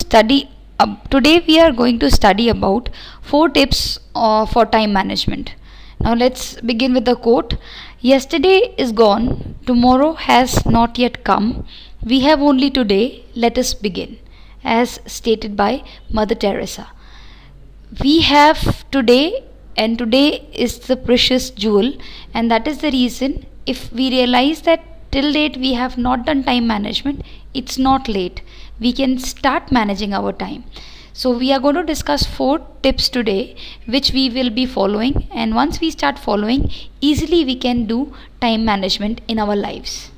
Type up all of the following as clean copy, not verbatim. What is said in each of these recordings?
Today we are going to study about 4 tips for time management. Now let's begin with the quote. Yesterday is gone, tomorrow has not yet come. We have only today, let us begin. As stated by Mother Teresa. We have today, and today is the precious jewel, and that is the reason if we realize that till date we have not done time management, it's not late. We can start managing our time. So we are going to discuss 4 tips today which we will be following, and once we start following, easily we can do time management in our lives.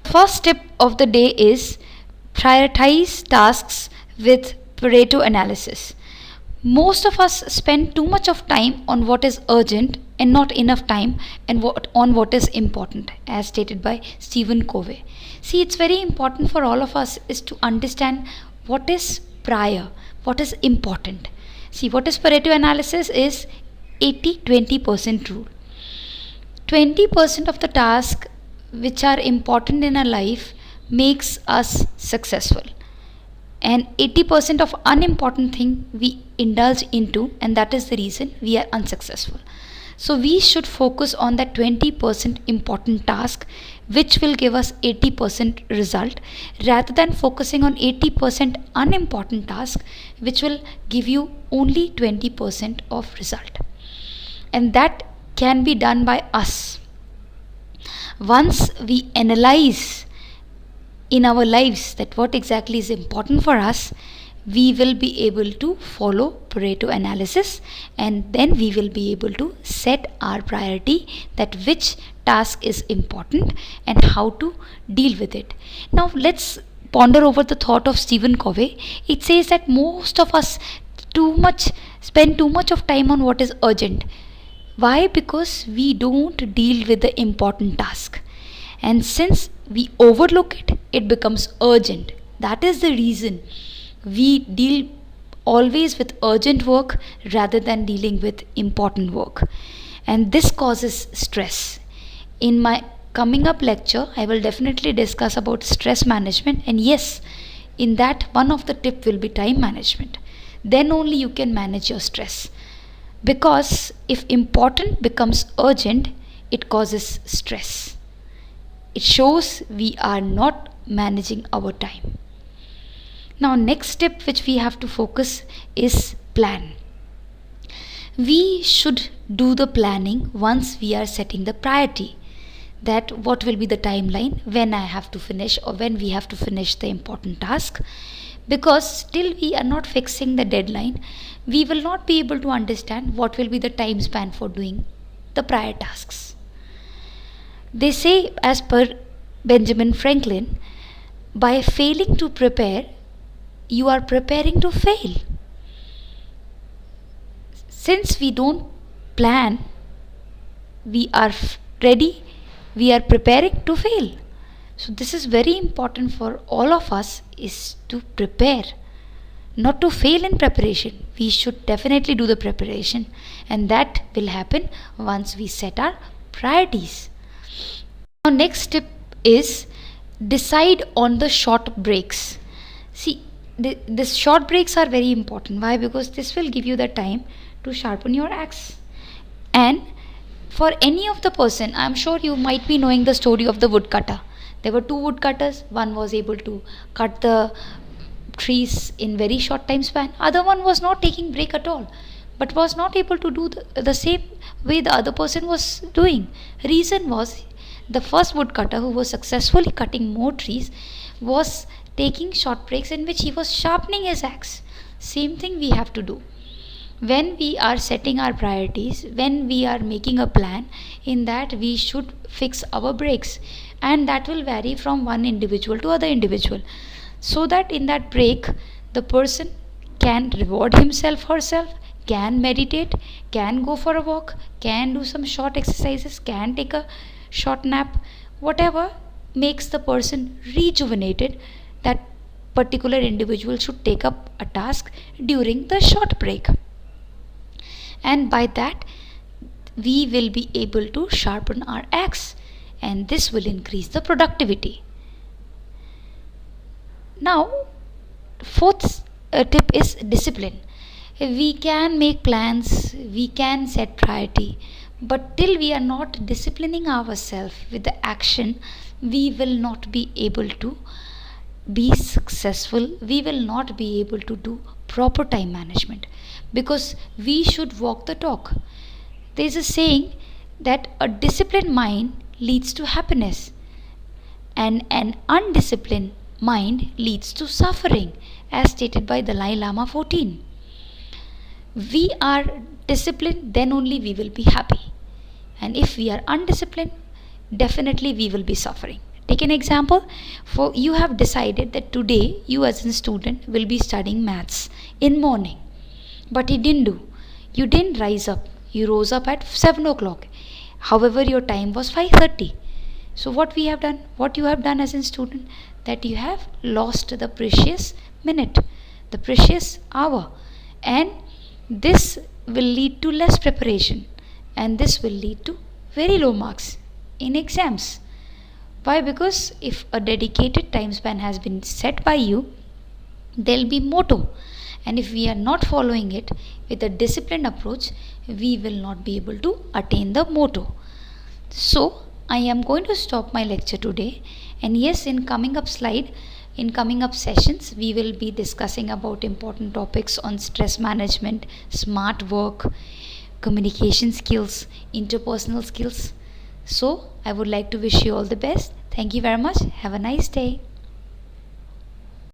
First tip of the day is prioritize tasks with Pareto analysis. Most of us spend too much of time on what is urgent and not enough time on what is important, as stated by Stephen Covey. See, it's very important for all of us is to understand what is prior, what is important. See, what is Pareto analysis is 80-20% rule. 20% of the tasks which are important in our life makes us successful, and 80% of unimportant thing we indulge into, and that is the reason we are unsuccessful. So we should focus on that 20% important task which will give us 80% result, rather than focusing on 80% unimportant task which will give you only 20% of result. And that can be done by us. Once we analyze in our lives that what exactly is important for us, we will be able to follow Pareto analysis, and then we will be able to set our priority, that which task is important and how to deal with it. Now let's ponder over the thought of Stephen Covey. It says that most of us spend too much of time on what is urgent. Why? Because we don't deal with the important task, and since we overlook it, it becomes urgent. That is the reason we deal always with urgent work rather than dealing with important work, and this causes stress. In my coming up lecture, I will definitely discuss about stress management, and yes, in that one of the tip will be time management. Then only you can manage your stress, because if important becomes urgent, it causes stress. It shows we are not managing our time. Now next step which we have to focus is plan. We should do the planning once we are setting the priority, that what will be the timeline when I have to finish or when we have to finish the important task, because till we are not fixing the deadline, we will not be able to understand what will be the time span for doing the prior tasks. They say, as per Benjamin Franklin, by failing to prepare, you are preparing to fail. Since we don't plan, we are ready, we are preparing to fail. So this is very important for all of us, is to prepare, not to fail in preparation. We should definitely do the preparation, and that will happen once we set our priorities. Now next tip is decide on the short breaks. See, these short breaks are very important. Why? Because this will give you the time to sharpen your axe. And for any of the person, I am sure you might be knowing the story of the woodcutter. There were 2 woodcutters. One was able to cut the trees in very short time span. Other one was not taking break at all, but was not able to do the same way the other person was doing. Reason was, the first woodcutter, who was successfully cutting more trees, was taking short breaks in which he was sharpening his axe. Same thing we have to do. When we are setting our priorities, when we are making a plan, in that we should fix our breaks, and that will vary from one individual to other individual, so that in that break the person can reward himself, herself, can meditate, can go for a walk, can do some short exercises, can take a short nap, whatever makes the person rejuvenated, that particular individual should take up a task during the short break, and by that we will be able to sharpen our axe, and this will increase the productivity. Now, fourth tip is discipline. We can make plans, we can set priority, but till we are not disciplining ourselves with the action, we will not be able to be successful. We will not be able to do proper time management, because we should walk the talk. There is a saying that a disciplined mind leads to happiness, and an undisciplined mind leads to suffering, as stated by Dalai Lama 14. We are disciplined, then only we will be happy. And if we are undisciplined, definitely we will be suffering. Take an example. For you have decided that today you as a student will be studying maths in morning, but you didn't do. You didn't rise up. You rose up at 7 o'clock. However, your time was 5:30. So what we have done, what you have done as a student, that you have lost the precious minute, the precious hour, and this will lead to less preparation, and this will lead to very low marks in exams. Why? Because if a dedicated time span has been set by you, there'll be motto, and if we are not following it with a disciplined approach, we will not be able to attain the motto. So I am going to stop my lecture today, and yes, in coming up sessions, we will be discussing about important topics on stress management, smart work, communication skills, interpersonal skills. So I would like to wish you all the best. Thank you very much. Have a nice day.